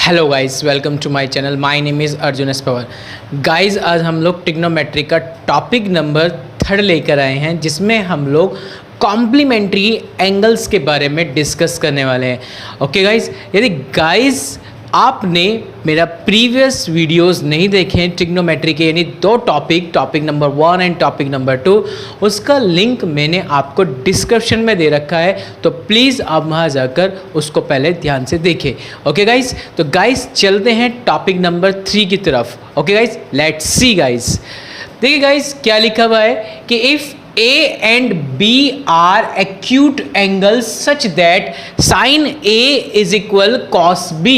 Hello guys, welcome to my channel. My name is Arjun S Pawar. Guys, आज हम लोग trigonometry का टॉपिक नंबर 3 लेकर आए हैं, जिसमें हम लोग कॉम्प्लीमेंट्री एंगल्स के बारे में डिस्कस करने वाले हैं। ओके गाइस, यदि गाइस आपने मेरा प्रीवियस वीडियोस नहीं देखे हैं ट्रिग्नोमेट्री के, यानी 2 topic number 1 and topic number 2, उसका लिंक मैंने आपको डिस्क्रिप्शन में दे रखा है, तो प्लीज़ आप वहाँ जाकर उसको पहले ध्यान से देखें। ओके गाइस, तो गाइस चलते हैं टॉपिक नंबर 3 की तरफ। Okay guys, let's see guys. देखिए गाइस, क्या लिखा हुआ है कि if A and B are acute angles such that sin A is equal cos B,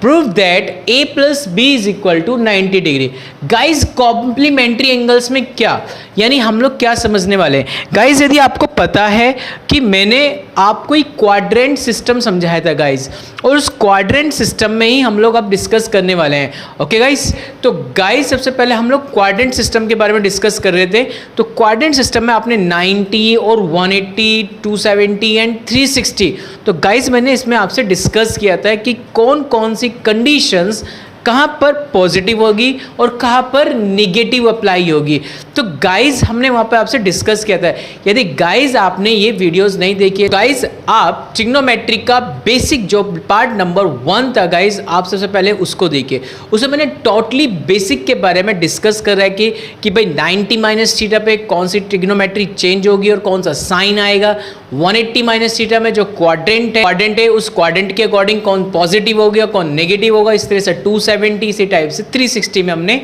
prove that A plus B is equal to 90 degree. Guys, complementary angles में क्या, यानी हम लोग क्या समझने वाले हैं। गाइज, यदि आपको पता है कि मैंने आपको एक क्वाड्रेंट सिस्टम समझाया था गाइज, और उस क्वाड्रेंट सिस्टम में ही हम लोग अब डिस्कस करने वाले हैं। ओके गाइज, तो गाइज सबसे पहले हम लोग क्वाड्रेंट सिस्टम के बारे में डिस्कस कर रहे थे। तो क्वाड्रेंट सिस्टम में आपने 90 और 180, 270 एंड 360, तो गाइज मैंने इसमें आपसे डिस्कस किया था कि कौन कौन सी कंडीशंस कहाँ पर पॉजिटिव होगी और कहाँ पर निगेटिव अप्लाई होगी। तो गाइज हमने वहाँ पर आपसे डिस्कस किया था। यदि गाइज आपने ये वीडियोस नहीं देखी, गाइज आप ट्रिग्नोमेट्री का बेसिक जो पार्ट नंबर 1 था गाइज, आप सबसे पहले उसको देखिए। उसमें मैंने टोटली बेसिक के बारे में डिस्कस कर रहा है कि भाई 90 माइनस थीटा पे कौन सी ट्रिग्नोमेट्री चेंज होगी और कौन सा साइन आएगा। 180 माइनस थीटा में जो क्वाड्रेंट है उस क्वाड्रेंट के अकॉर्डिंग कौन पॉजिटिव होगा कौन नेगेटिव होगा। इस तरह से 270 इसी टाइप से 360 में हमने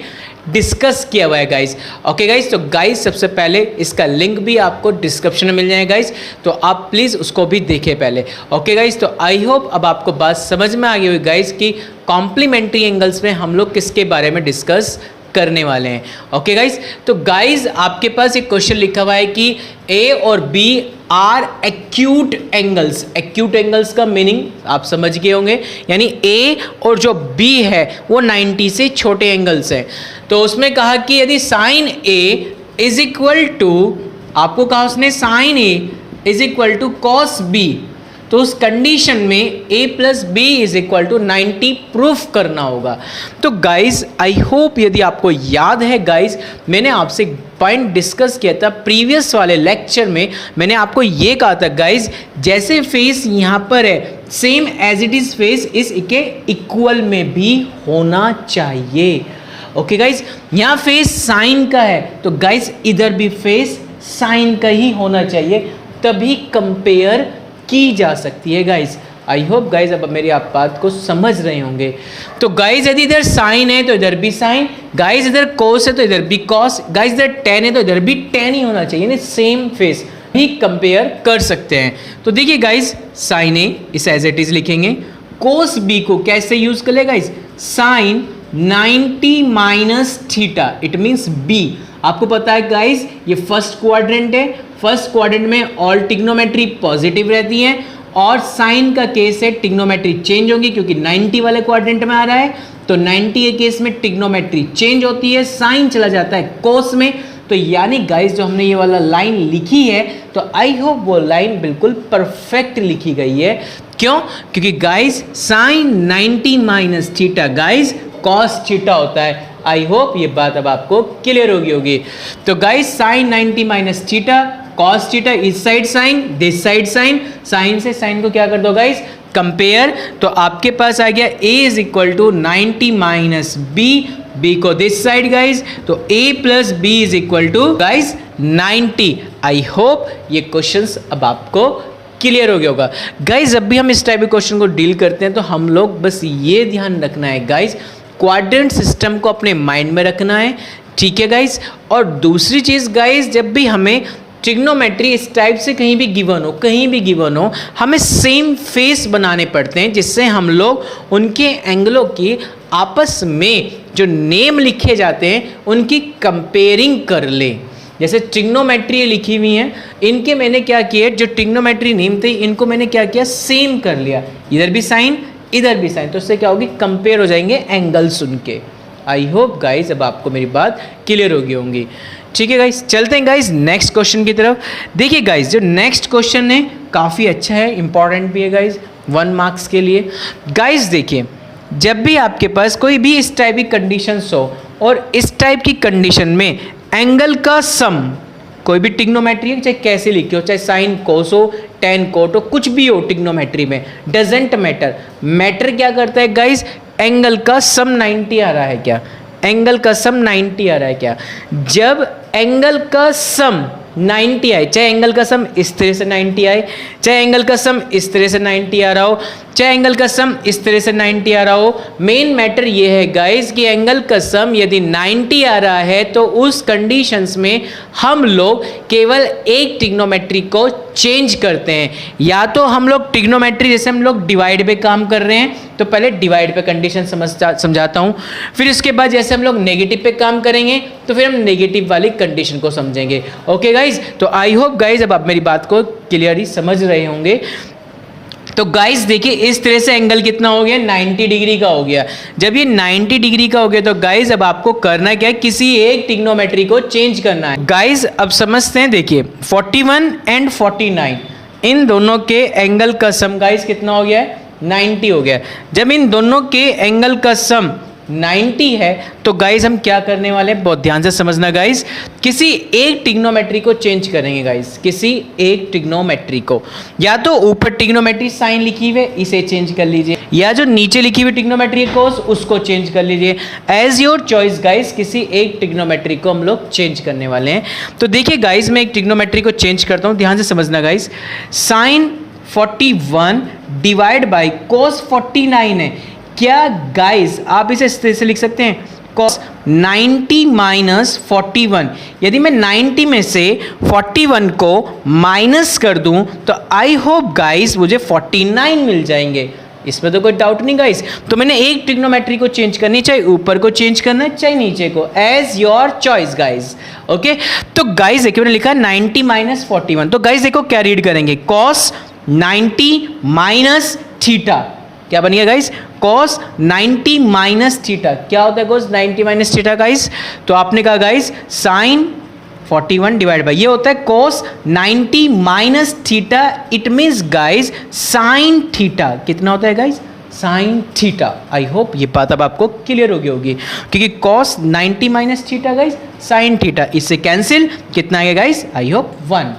डिस्कस किया हुआ है गाइज। ओके गाइज, तो गाइज सबसे पहले इसका लिंक भी आपको डिस्क्रिप्शन में मिल जाएगा गाइज, तो आप प्लीज़ उसको भी देखिए पहले। ओके गाइज, तो आई होप अब आपको बात समझ में आ गई हुई गाइज कि कॉम्प्लीमेंट्री एंगल्स में हम लोग किसके बारे में डिस्कस करने वाले हैं। ओके गाइज, तो गाइज आपके पास एक क्वेश्चन लिखा हुआ है कि ए और B are acute angles. Acute angles का मीनिंग आप समझ गए होंगे, यानी ए और जो बी है वो 90 से छोटे एंगल्स हैं। तो उसमें कहा कि यदि sine A is equal to, आपको कहा उसने sine A is equal to cos B, तो उस कंडीशन में a plus B is equal to 90 proof करना होगा। तो गाइज आई होप यदि आपको याद है गाइज, मैंने आपसे पॉइंट डिस्कस किया था प्रीवियस वाले लेक्चर में। मैंने आपको ये कहा था गाइज, जैसे फेस यहाँ पर है same as it is face इसके इक्वल में भी होना चाहिए। ओके गाइज, यहाँ फेस साइन का है तो गाइज इधर भी फेस साइन का ही होना चाहिए, तभी कंपेयर की जा सकती है गाइज। आई होप गाइज अब मेरी आप बात को समझ रहे होंगे। तो गाइज यदि इधर साइन है तो इधर भी साइन, गाइज इधर कोस है तो इधर भी कॉस, गाइज इधर टेन है तो इधर भी टेन ही होना चाहिए, यानी सेम फेस ही कंपेयर कर सकते हैं। तो देखिए गाइज, साइन ए इस एज इट इज लिखेंगे, कोस बी को कैसे यूज कर ले guys, sine 90 minus theta, it means B. आपको पता है गाइज ये फर्स्ट क्वाड्रेंट है, फर्स्ट क्वाड्रेंट में ऑल ट्रिग्नोमेट्री पॉजिटिव रहती है, और साइन का केस है ट्रिग्नोमेट्री चेंज होगी क्योंकि 90 वाले क्वाड्रेंट में आ रहा है, तो 90 के केस में ट्रिग्नोमेट्री चेंज होती है, साइन चला जाता है कोस में। तो यानी गाइज जो हमने ये वाला लाइन लिखी है, तो आई होप वो लाइन बिल्कुल परफेक्ट लिखी गई है। क्यों? क्योंकि guys sine 90 minus theta guys cos theta होता है। आई होप ये बात अब आपको क्लियर होगी। तो guys sine 90 minus theta cos theta, इस side sine this side sine, sine से साइन को क्या कर दो गाइज कंपेयर, तो आपके पास आ गया a is equal to 90 minus B, B को दिस साइड गाइज, तो a plus B is equal to guys 90। I hope ये क्वेश्चंस अब आपको क्लियर हो गया होगा गाइज। जब भी हम इस टाइप के क्वेश्चन को डील करते हैं तो हम लोग बस ये ध्यान रखना है गाइज, क्वाड्रेंट सिस्टम को अपने माइंड में रखना है, ठीक है गाइज। और दूसरी चीज़ गाइज, जब भी हमें ट्रिग्नोमेट्री इस टाइप से कहीं भी गिवन हो, हमें सेम फेस बनाने पड़ते हैं, जिससे हम लोग उनके एंगलों की आपस में जो नेम लिखे जाते हैं उनकी कंपेयरिंग कर लें। जैसे ट्रिग्नोमेट्री लिखी हुई हैं, इनके मैंने क्या किया, जो ट्रिग्नोमेट्री नेम थे इनको मैंने क्या किया, सेम कर लिया, इधर भी साइन इधर भी साइन, तो उससे क्या होगी कंपेयर हो जाएंगे एंगल्स उनके। आई होप गाइज अब आपको मेरी बात क्लियर होगी। ठीक है गाइज, चलते हैं गाइज नेक्स्ट क्वेश्चन की तरफ। देखिए गाइज जो नेक्स्ट क्वेश्चन है काफ़ी अच्छा है, इंपॉर्टेंट भी है गाइज। 1 मार्क्स के लिए। गाइस देखिए, जब भी आपके पास कोई भी इस टाइप की कंडीशंस हो और इस टाइप की कंडीशन में एंगल का सम, कोई भी टिग्नोमेट्री है, चाहे कैसे लिखी हो, चाहे साइन कोस हो, टेन कोट हो, कुछ भी हो टिग्नोमेट्री में, डजेंट मैटर। मैटर क्या करता है गाइस, एंगल का सम 90 आ रहा है क्या, एंगल का सम 90 आ रहा है क्या। जब एंगल का सम 90 आए, चाहे एंगल का सम इस तरह से 90 आए, चाहे एंगल का सम इस तरह से 90 आ रहा हो, चाहे एंगल का सम इस तरह से 90 आ रहा हो, मेन मैटर ये है गाइस कि एंगल का सम यदि 90 आ रहा है तो उस कंडीशंस में हम लोग केवल एक ट्रिग्नोमेट्री को चेंज करते हैं। या तो हम लोग ट्रिग्नोमेट्री, जैसे हम लोग डिवाइड पे काम कर रहे हैं तो पहले डिवाइड पे कंडीशन समझाता हूँ, फिर उसके बाद जैसे हम लोग नेगेटिव पे काम करेंगे तो फिर हम नेगेटिव वाली कंडीशन को समझेंगे। ओके गाइज, तो आई होप गाइज अब आप मेरी बात को क्लियरली समझ रहे होंगे। तो गाइस देखिए, इस तरह से एंगल कितना हो गया, 90 डिग्री का हो गया। जब ये 90 डिग्री का हो गया तो गाइस अब आपको करना क्या है, किसी एक ट्रिग्नोमेट्री को चेंज करना है। गाइस अब समझते हैं, देखिए 41 एंड 49 इन दोनों के एंगल का सम गाइस कितना हो गया है, 90 हो गया। जब इन दोनों के एंगल का सम 90 है तो गाइस हम क्या करने वाले हैं, बहुत ध्यान से समझना गाइस, किसी एक ट्रिग्नोमेट्री को चेंज करेंगे गाइस, किसी एक ट्रिग्नोमेट्री को। या तो ऊपर ट्रिग्नोमेट्री साइन लिखी हुई है इसे चेंज कर लीजिए, या जो नीचे लिखी हुई ट्रिग्नोमेट्री है कोस उसको चेंज कर लीजिए, एज योर चॉइस गाइस। किसी एक ट्रिग्नोमेट्री को हम लोग चेंज करने वाले हैं। तो देखिए गाइस, मैं एक ट्रिग्नोमेट्री को चेंज करता हूँ, ध्यान से समझना guys. Sine 41 divide by cos 49 है। क्या गाइस आप इसे इस तरह से लिख सकते हैं, cos 90 माइनस 41। यदि मैं 90 में से 41 को माइनस कर दूं तो आई होप गाइस मुझे 49 मिल जाएंगे, इसमें तो कोई डाउट नहीं गाइस। तो मैंने एक ट्रिग्नोमेट्री को चेंज करनी, चाहे ऊपर को चेंज करना है चाहे नीचे को, as your choice guys. Okay, तो गाइस देखिए मैंने लिखा 90 माइनस 41। तो गाइस देखो क्या रीड करेंगे, cos 90 माइनस थीटा, क्या बन गया गाइस, cos 90 माइनस थीटा। क्या होता है cos 90 माइनस थीटा गाइस, तो आपने कहा गाइस sin 41 डिवाइड बाई, ये होता है cos 90 minus theta. It means guys sin theta कितना होता है गाइस, sin थीटा। आई होप ये बात अब आपको क्लियर हो गई होगी, क्योंकि cos 90 minus theta guys sin theta, इससे कैंसिल कितना आ गया guys, I hope 1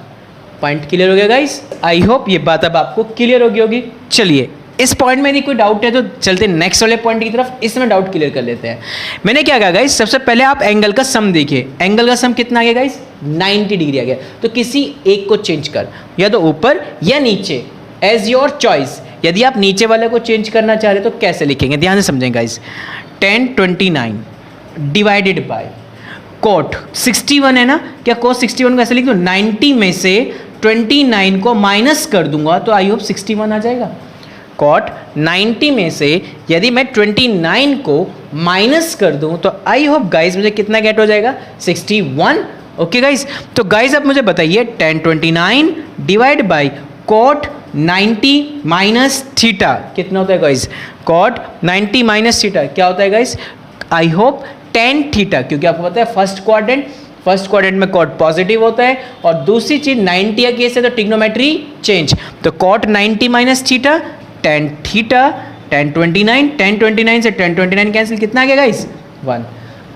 point clear हो गया गाइस। आई होप ये बात अब आपको क्लियर हो गई होगी। चलिए इस पॉइंट में यदि कोई डाउट है तो चलते नेक्स्ट वाले पॉइंट की तरफ, इसमें डाउट क्लियर कर लेते हैं। मैंने क्या कहा गाइस, सबसे पहले आप एंगल का सम देखिए, एंगल का सम कितना आ गया गाइस, 90 डिग्री आ गया। तो किसी एक को चेंज कर, या तो ऊपर या नीचे, एज योर चॉइस। यदि आप नीचे वाले को चेंज करना चाह रहे तो कैसे लिखेंगे, ध्यान से समझेंगे गाइस। 1029 डिवाइडेड बाय कोट 61 है ना, क्या कोस 61 को ऐसे लिख दो, 90 में से 29 को माइनस कर दूंगा तो आई होप 61 आ जाएगा। कॉट 90 में से यदि मैं 29 को माइनस कर दूं तो आई होप गाइस मुझे कितना गेट हो जाएगा, 61। ओके गाइस, तो गाइस अब मुझे बताइए 1029 divide by cot 90 minus theta कितना होता है गाइस, कॉट 90 माइनस थीटा क्या होता है गाइस, आई होप 10 थीटा, क्योंकि आपको पता है फर्स्ट क्वाड्रेंट में कॉट पॉजिटिव होता है, और दूसरी चीज 90 का केस है तो ट्रिग्नोमेट्री चेंज, तो कॉट 90 माइनस थीटा 10 थीटा 1029 से 1029 कैंसिल कितना आ गया गाइस, 1।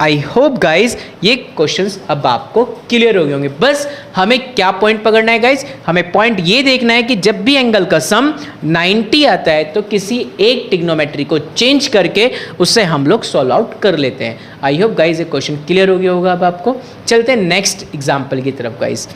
आई होप गाइस ये क्वेश्चंस अब आपको क्लियर हो गए होंगे। बस हमें क्या पॉइंट पकड़ना है गाइस, हमें पॉइंट ये देखना है कि जब भी एंगल का सम 90 आता है तो किसी एक ट्रिग्नोमेट्री को चेंज करके उससे हम लोग सॉल्व आउट कर लेते हैं। आई होप गाइस ये क्वेश्चन क्लियर हो गया होगा अब आपको। चलते हैं नेक्स्ट एग्जाम्पल की तरफ guys.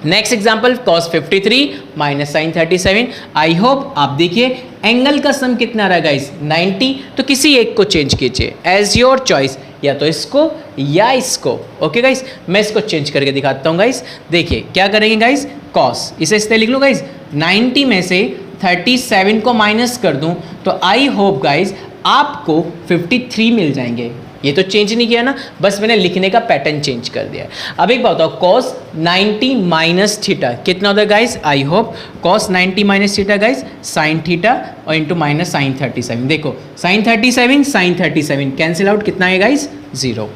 Next example cos 53 minus sine 37। I hope आप देखिए एंगल का सम कितना आ रहा है गाइस, 90, तो किसी एक को चेंज कीजिए एज योर चॉइस, या तो इसको या इसको। ओके गाइस, मैं इसको चेंज करके दिखाता हूँ गाइस। देखिए क्या करेंगे गाइस, cos इसे इस तरह लिख लो गाइस, 90 में से 37 को माइनस कर दूं तो आई होप गाइस आपको 53 मिल जाएंगे। ये तो चेंज नहीं किया ना, बस मैंने लिखने का पैटर्न चेंज कर दिया। अब एक बात बताओ, cos 90 माइनस थीटा कितना होता है guys, I hope cos 90 minus theta guys sine theta और इंटू माइनस साइन 37। देखो साइन 37 कैंसिल आउट कितना है गाइस, 0।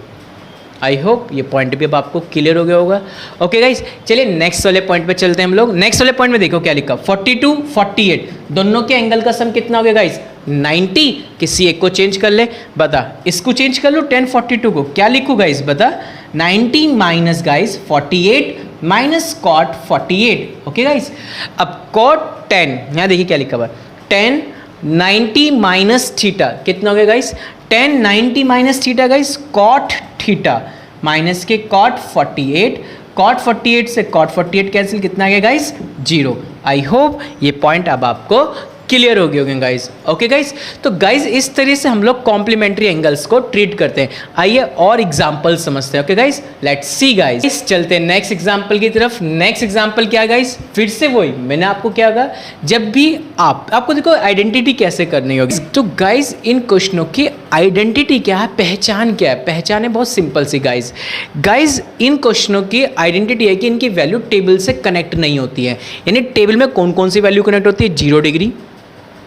आई होप ये पॉइंट भी अब आपको क्लियर हो गया होगा। ओके गाइस, चलिए नेक्स्ट वाले पॉइंट पे चलते हैं हम लोग। नेक्स्ट वाले पॉइंट में देखो क्या लिखा, 42 48 दोनों के एंगल का सम कितना हो गया गाइस 90। किसी एक को चेंज कर ले, बता इसको चेंज कर लो 10 42 को, क्या लिखूँ गाइस बता, 90 minus guys 48 minus cot 48। Okay guys, अब कॉट 10 यहाँ देखिए क्या लिखा हुआ, 10 90 माइनस थीटा कितना हो गया guys, 10 90 minus theta guys cot theta minus के कॉट 48, कॉट 48 से कॉट 48 कैंसिल, कितना आ गया गाइस 0। आई होप ये पॉइंट अब आपको क्लियर हो गए होंगे गाइस। ओके गाइस, तो गाइस इस तरह से हम लोग कॉम्प्लीमेंट्री एंगल्स को ट्रीट करते हैं। आइए और एग्जांपल समझते हैं। Okay guys, let's see guys, चलते हैं नेक्स्ट एग्जांपल की तरफ। नेक्स्ट एग्जांपल क्या है गाइस, फिर से वही मैंने आपको क्या कहा, जब भी आपको देखो आइडेंटिटी कैसे करनी होगी। तो गाइस इन क्वेश्चनों की आइडेंटिटी क्या है, पहचान क्या है, पहचान है बहुत सिंपल सी गाइस। गाइस इन क्वेश्चनों की आइडेंटिटी है कि इनकी वैल्यू टेबल से कनेक्ट नहीं होती है। यानी टेबल में कौन कौन सी वैल्यू कनेक्ट होती है, 0 degree,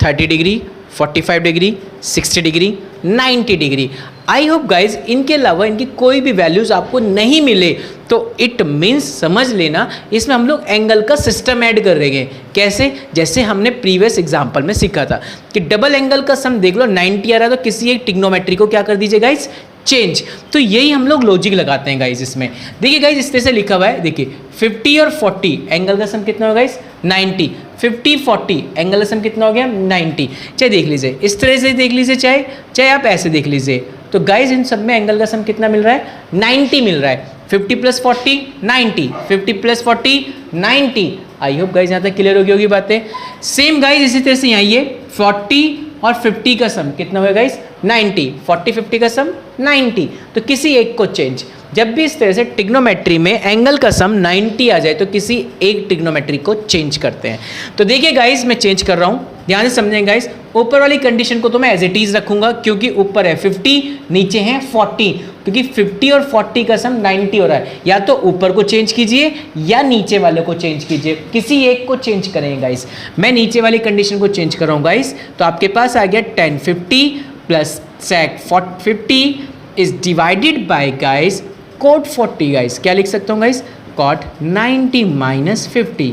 30 degree, 45 degree, 60 degree, 90 degree. I hope guys इनके अलावा इनकी कोई भी वैल्यूज आपको नहीं मिले तो इट मीन्स समझ लेना इसमें हम लोग एंगल का सिस्टम ऐड कर रहे हैं। कैसे, जैसे हमने प्रीवियस एग्जांपल में सीखा था कि डबल एंगल का सम देख लो 90 आ रहा है तो किसी एक ट्रिग्नोमेट्री को क्या कर दीजिए गाइज, चेंज। तो यही हम लोग लॉजिक लगाते हैं गाइज इसमें। देखिए गाइज इस तरह से लिखा हुआ है, देखिए 50 और 40 एंगल का सम कितना होगा गाइज 90, 50 40 एंगल का सम कितना हो गया 90। चाहे देख लीजिए इस तरह से देख लीजिए, चाहे आप ऐसे देख लीजिए। तो गाइज इन सब में एंगल का सम कितना मिल रहा है 90 मिल रहा है। 50 plus 40 90, 50 plus 40 90। I hope guys यहाँ तक क्लियर होगी होगी बातें। सेम गाइज इसी तरह से यहाँ ये 40 और 50 का सम कितना होगा गाइज 90, 40 50 का सम 90। तो किसी एक को चेंज, जब भी इस तरह से ट्रिग्नोमेट्री में एंगल का सम 90 आ जाए तो किसी एक ट्रिग्नोमेट्री को चेंज करते हैं। तो देखिए गाइस मैं चेंज कर रहा हूँ, ध्यान से समझें गाइस। ऊपर वाली कंडीशन को तो मैं एज इट इज रखूंगा क्योंकि ऊपर है 50 नीचे है 40, क्योंकि 50 और 40 का सम 90 हो रहा है। या तो ऊपर को चेंज कीजिए या नीचे वाले को चेंज कीजिए, किसी एक को चेंज करेंगे गाइस। मैं नीचे वाली कंडीशन को चेंज कर रहा हूँ गाइस। तो आपके पास आ गया 10 50 plus sec 50 is divided by guys cot 40 guys. क्या लिख सकता हूँ guys, cot 90 minus 50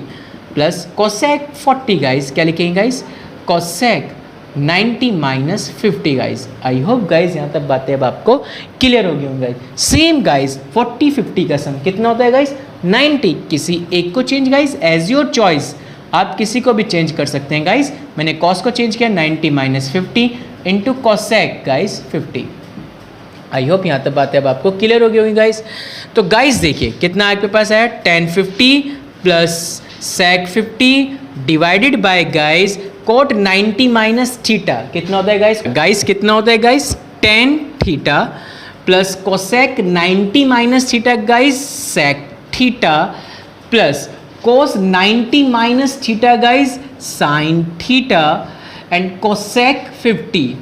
plus cosec 40 guys. क्या लिखेंगे गाइस, cosec 90 माइनस 50 गाइस। आई होप गाइस यहाँ तक बातें अब आपको क्लियर होगी होंगी गाइस। सेम गाइस 40 50 का सम कितना होता है गाइस 90। किसी एक को change guys as your choice, आप किसी को भी चेंज कर सकते हैं गाइस। मैंने cos को चेंज किया 90 minus 50 into cosec guys 50। I hope यहाँ तक बातें अब आपको क्लियर होगी होगी गाइस। तो गाइस देखिए कितना आपके पास है 10 50 plus sec 50 divided by guys cot 90 minus theta कितना होता है गाइस, गाइस कितना होता है guys 10 theta plus cosec 90 minus theta guys sec theta plus cos 90 minus theta guys sin theta and cosec 50।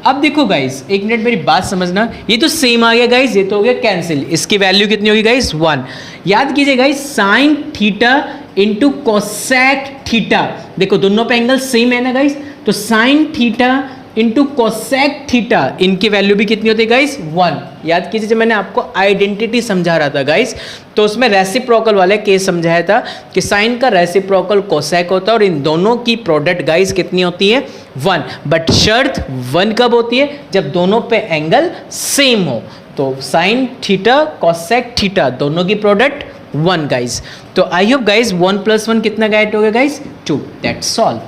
अब देखो गाइस एक मिनट मेरी बात समझना, ये तो सेम आ गया गाइस, ये तो हो गया कैंसिल। इसकी वैल्यू कितनी होगी गाइस 1। याद कीजिए guys sine theta into cosec theta, देखो दोनों पे एंगल सेम है ना गाइस। तो sine theta into cosec theta इनकी वैल्यू भी कितनी होती है गाइस 1। याद कीजिए जब मैंने आपको आइडेंटिटी समझा रहा था गाइस तो उसमें रेसिप्रोकल वाला केस समझाया था कि साइन का रेसिप्रोकल कोसेक होता है और इन दोनों की प्रोडक्ट गाइस कितनी होती है 1। बट शर्त 1 कब होती है, जब दोनों पे एंगल सेम हो। तो साइन थीटा कोसेक थीटा दोनों की प्रोडक्ट 1 गाइस। तो आई होप गाइस 1 + 1 कितना गेट हो गया guys 2। That's all.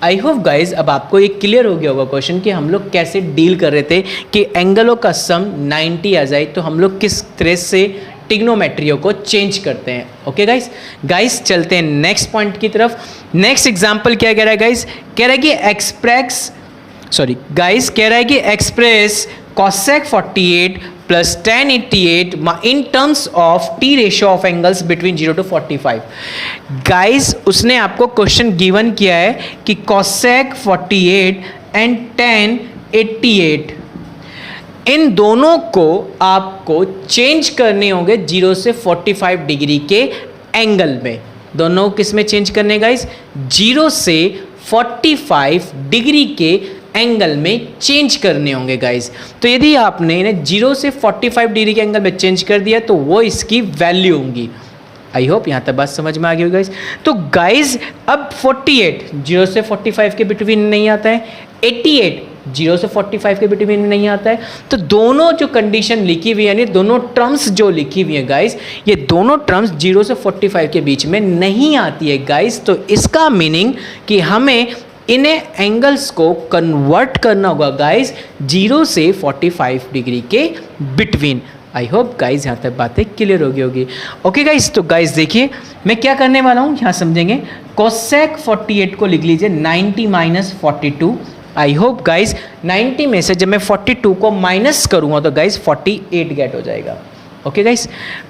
I hope guys अब आपको ये क्लियर हो गया होगा क्वेश्चन कि हम लोग कैसे डील कर रहे थे कि एंगलों का सम 90 आ जाए तो हम लोग किस तरह से ट्रिग्नोमेट्रियों को चेंज करते हैं। ओके गाइस चलते हैं नेक्स्ट पॉइंट की तरफ। नेक्स्ट एग्जांपल क्या कह रहा है गाइस, कह रहा है कि express cosec 48 plus tan 88 in terms of t ratio of angles between 0 to 45। Guys उसने आपको क्वेश्चन गिवन किया है कि cosec 48 एंड tan 88 इन दोनों को आपको चेंज करने होंगे 0 से 45 डिग्री के एंगल में। दोनों किस में चेंज करने गाइस, 0 से 45 डिग्री के एंगल में चेंज करने होंगे गाइज। तो यदि आपने इन्हें 0 से 45 डिग्री के एंगल में चेंज कर दिया तो वो इसकी वैल्यू होंगी। आई होप यहाँ तक बात समझ में आ गई होगी गाइज। तो गाइज अब 48 0 से 45 के बिटवीन नहीं आता है, 88 0 से 45 के बिटवीन नहीं आता है। तो दोनों जो कंडीशन लिखी हुई है यानी दोनों टर्म्स जो लिखी हुई है गाइज, ये दोनों टर्म्स 0 से 45 के बीच में नहीं आती है गाइज। तो इसका मीनिंग कि हमें इन्हें एंगल्स को कन्वर्ट करना होगा गाइज 0 से 45 डिग्री के बिटवीन। आई होप गाइज यहाँ तक बातें क्लियर हो गई होगी। ओके गाइज, तो गाइज देखिए मैं क्या करने वाला हूँ यहाँ समझेंगे। कोसेक 48 को लिख लीजिए 90 माइनस 42। आई होप गाइज 90 में से जब मैं 42 को माइनस करूँगा तो गाइज 48 गेट हो जाएगा। ओके गाइज,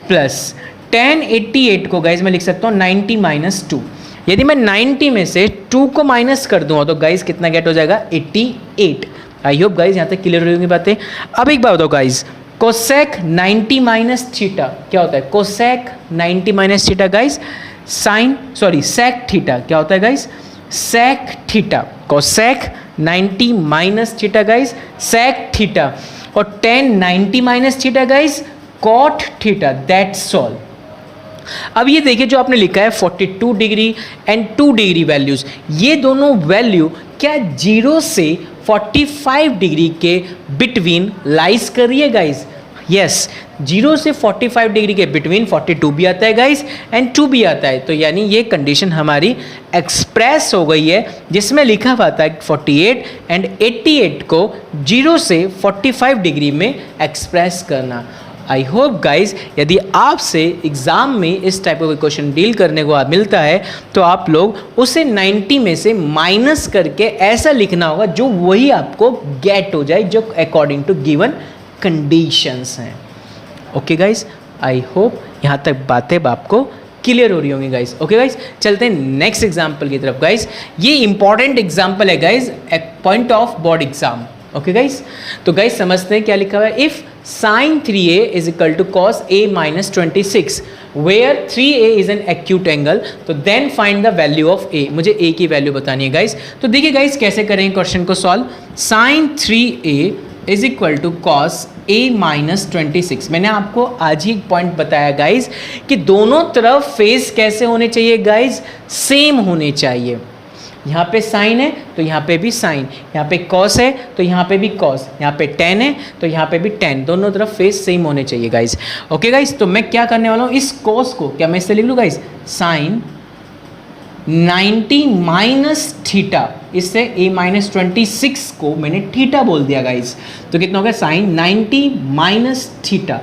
प्लस 1088 को गाइज मैं लिख सकता हूँ 90 माइनस 2। यदि मैं 90 में से 2 को माइनस कर दूँगा तो गाइज कितना गेट हो जाएगा 88। आई होप गाइज यहाँ तक क्लियर हो गई बातें। अब एक बात बताओ गाइज, कोसेक 90 माइनस थीटा क्या होता है? Cosec 90 minus theta guys sec theta क्या होता है guys? Sec theta. Cosec 90 minus theta guys sec theta, और 10 90 minus theta guys cot theta. That's all. अब ये देखिए जो आपने लिखा है 42 डिग्री एंड 2 डिग्री वैल्यूज, ये दोनों वैल्यू क्या 0 से 45 डिग्री के बिटवीन लाइज कर रही है गाइज? यस, 0 से 45 डिग्री के बिटवीन 42 भी आता है गाइज एंड 2 भी आता है। तो यानी ये कंडीशन हमारी एक्सप्रेस हो गई है जिसमें लिखा हुआ था 48 एंड 88 को 0 से 45 डिग्री में एक्सप्रेस करना। आई होप गाइज यदि आपसे एग्ज़ाम में इस टाइप का क्वेश्चन डील करने को मिलता है तो आप लोग उसे 90 में से माइनस करके ऐसा लिखना होगा जो वही आपको गेट हो जाए जो अकॉर्डिंग टू गिवन कंडीशंस हैं। ओके गाइज, आई होप यहाँ तक बातें आपको क्लियर हो रही होंगी गाइज। ओके गाइज, चलते हैं नेक्स्ट एग्जाम्पल की तरफ गाइज। ये इंपॉर्टेंट एग्जाम्पल है guys, point of board exam. Okay guys, तो गाइज समझते हैं क्या लिखा हुआ है। If sin 3a is equal to cos a minus 26 where 3a is an acute angle, तो then find the value of a। मुझे a की वैल्यू बतानी है गाइज। तो देखिए गाइज कैसे करेंगे क्वेश्चन को solve. sin 3a is equal to cos a minus 26। मैंने आपको आज ही एक पॉइंट बताया गाइज कि दोनों तरफ फेस कैसे होने चाहिए गाइज? सेम होने चाहिए। यहाँ पे साइन है तो यहाँ पे भी साइन, यहाँ पे कॉस है तो यहाँ पे भी कॉस, यहाँ पे टेन है तो यहाँ पे भी टेन, दोनों तरफ फेस सेम होने चाहिए गाइज। ओके गाइज, तो मैं क्या करने वाला हूँ, इस कॉस को क्या मैं इससे लिख लूँ गाइज? साइन 90 माइनस थीटा, इससे a माइनस 26 को मैंने थीटा बोल दिया गाइज। तो कितना हो गया? Sine 90 minus theta.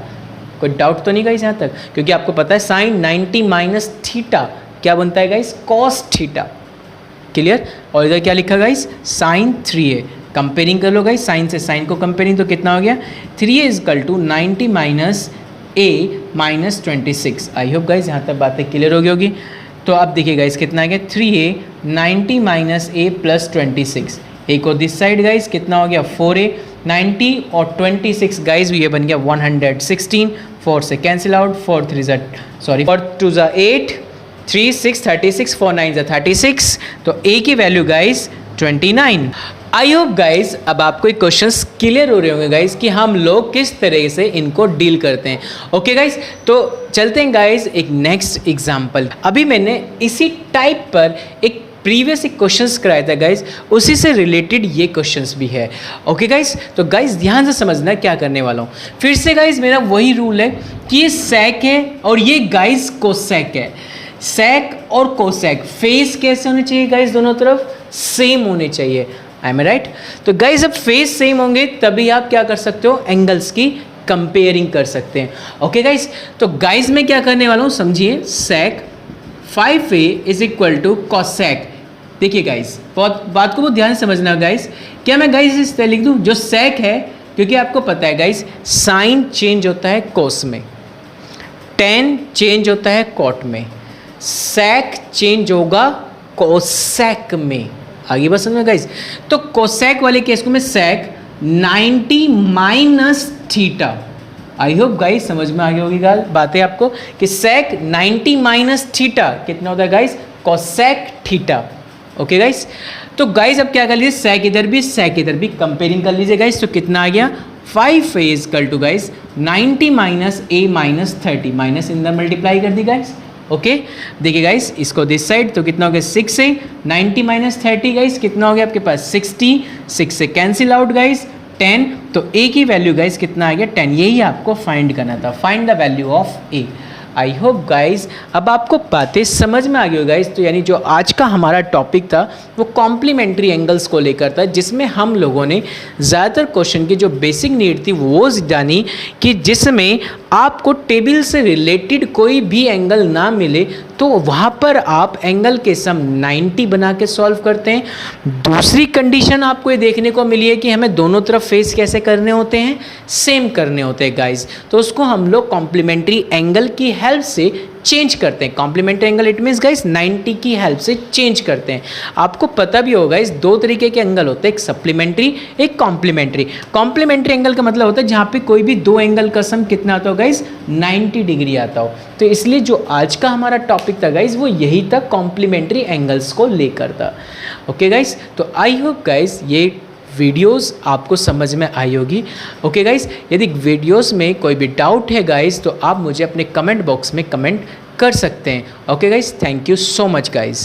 कोई डाउट तो नहीं गाइज यहाँ तक? क्योंकि आपको पता है साइन 90 माइनस थीटा क्या बनता है गाइज? Cos theta. क्लियर? और इधर क्या लिखा गाइस? Sign 3a। कंपेयरिंग कर लो गाइस, साइन से साइन को कंपेयरिंग तो कितना हो गया? 3a is equal to 90 minus a minus 26। I hope guys यहाँ तक बातें क्लियर हो गई होगी। तो अब देखिए गाइस कितना आ गया? 3a 90 minus a plus 26। एक और दिस साइड गाइस कितना हो गया? 4a 90 और 26 गाइस ये बन गया 116। 4 से कैंसिल आउट, 4 2 ज़ा 8, 3 6 36, 4 9 36। तो a की वैल्यू गाइस 29। आई होप गाइस अब आपको एक क्वेश्चंस क्लियर हो रहे होंगे गाइस कि हम लोग किस तरह से इनको डील करते हैं। ओके गाइस, तो चलते हैं गाइस एक नेक्स्ट एग्जांपल। अभी मैंने इसी टाइप पर एक प्रीवियस एक क्वेश्चंस कराया था गाइस, उसी से रिलेटेड ये क्वेश्चंस भी है। ओके गाइस, तो गाइस ध्यान से समझना क्या करने वाला हूँ। फिर से गाइस मेरा वही रूल है कि ये सेक है और ये गाइस कोसेक है। सेक और कोसेक फेस कैसे होने चाहिए गाइस? दोनों तरफ सेम होने चाहिए। I am right? तो गाइस जब फेस सेम होंगे तभी आप क्या कर सकते हो? एंगल्स की कंपेयरिंग कर सकते हैं। ओके गाइस, तो गाइस मैं क्या करने वाला हूँ समझिए। Sec 5a is equal to cosec. देखिए गाइस बात को बहुत ध्यान से समझना गाइस। क्या मैं गाइस इस तरह लिख दूँ? जो सेक है, क्योंकि आपको पता है गाइस साइन चेंज होता है कोस में, टेन चेंज होता है कॉट में, सेक चेंज होगा कोसेक में। आगे बस समझ में गाइस। तो कोसेक वाले केस को मैं सेक 90 माइनस थीटा। आई होप गाइस समझ में आ गई होगी बातें आपको कि सेक 90 माइनस थीटा कितना होता है guys? Cosec theta. Okay guys, तो गाइज अब क्या कर लीजिए, सेक इधर भी कंपेयरिंग कर लीजिए गाइज। तो कितना आ गया 5 is equal to guys 90 minus a minus 30, minus इंदर मल्टीप्लाई कर दी गाइज। ओके देखिए गाइज इसको दिस साइड, तो कितना हो गया 6 है, 90 माइनस 30 गाइज कितना हो गया आपके पास 60, 6 से कैंसिल आउट गाइज 10, तो a की वैल्यू गाइज कितना आ गया 10, यही आपको फाइंड करना था, find the value of a। I hope guys अब आपको बातें समझ में आ गई हो गाइज। तो यानी जो आज का हमारा टॉपिक था वो कॉम्प्लीमेंट्री एंगल्स को लेकर था, जिसमें हम लोगों ने ज़्यादातर क्वेश्चन की जो बेसिक नीड थी वो जानी कि जिसमें आपको टेबल से रिलेटेड कोई भी एंगल ना मिले तो वहाँ पर आप एंगल के सम 90 बना के सॉल्व करते हैं। दूसरी कंडीशन आपको ये देखने को मिली है कि हमें दोनों तरफ फेस कैसे करने होते हैं, सेम करने होते हैं गाइज। तो उसको हम लोग कॉम्प्लीमेंट्री एंगल की हेल्प से चेंज करते हैं। Complementary angle it means guys 90 की हेल्प से चेंज करते हैं। आपको पता भी होगा इस दो तरीके के एंगल होते हैं, एक सप्लीमेंट्री एक कॉम्प्लीमेंट्री। कॉम्प्लीमेंट्री एंगल का मतलब होता है जहाँ पे कोई भी दो एंगल का सम कितना आता हो गाइस 90 डिग्री आता हो। तो इसलिए जो आज का हमारा टॉपिक था गाइस वो यही था, कॉम्प्लीमेंट्री एंगल्स को लेकर था। ओके गाइस, तो आई होप गाइस ये वीडियोस आपको समझ में आई होगी। ओके गाइस, यदि वीडियोस में कोई भी डाउट है गाइस तो आप मुझे अपने कमेंट बॉक्स में कमेंट कर सकते हैं। Okay guys, thank you so much guys.